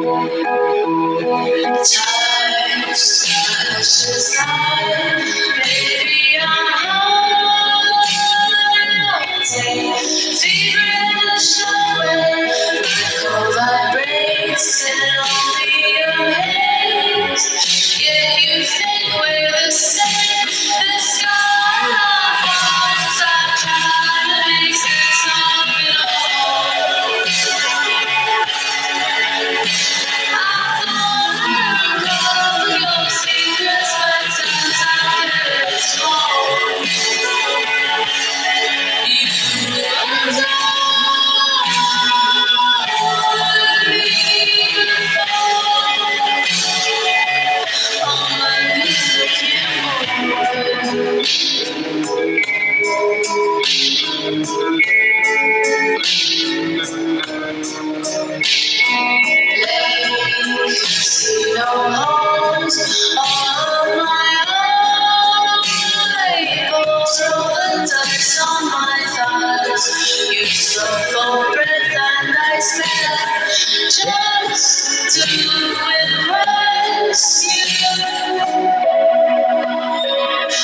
Baby, I'm deeper in the shower, cold vibrates and only your haze. Yeah, you think we're the same. The sky falls. I try to make sense of it all. I thought uncover your secrets, but sometimes it's wrong. Just to impress you.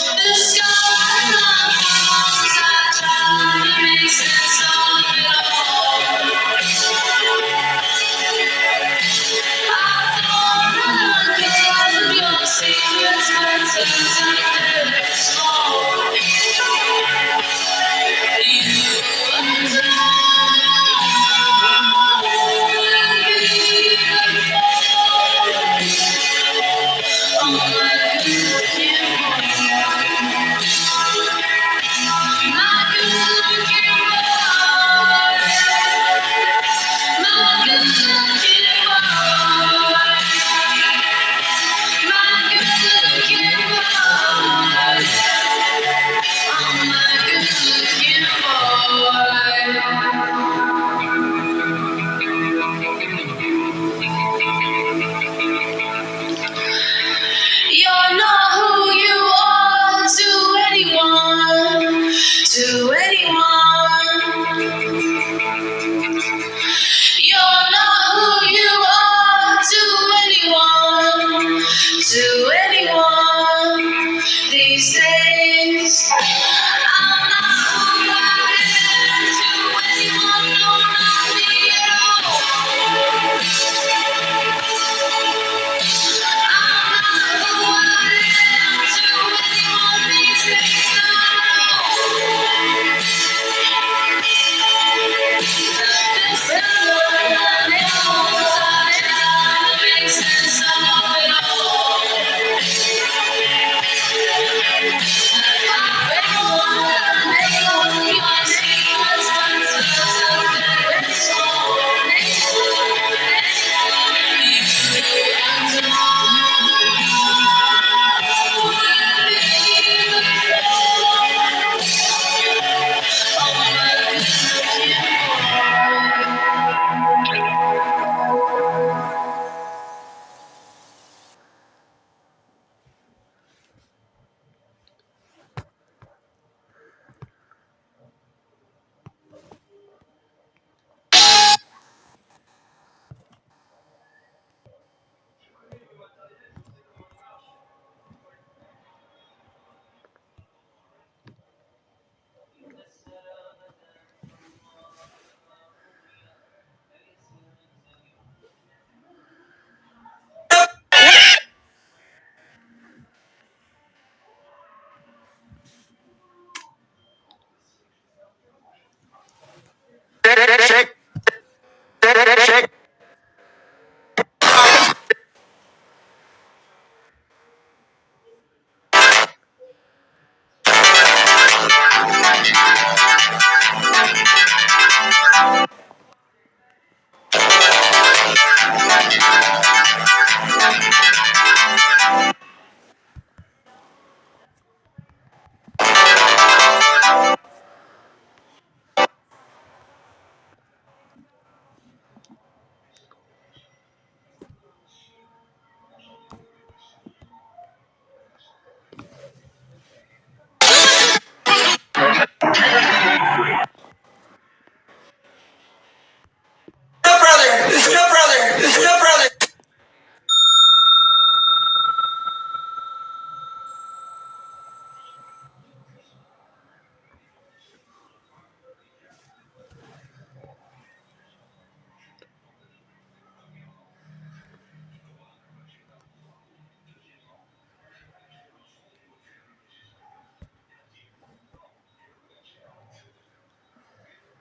The sky falls. I try to make sense of it all. I thought uncovered your secrets, but sometimes it's wrong. You're not who you are to anyone, to anyone.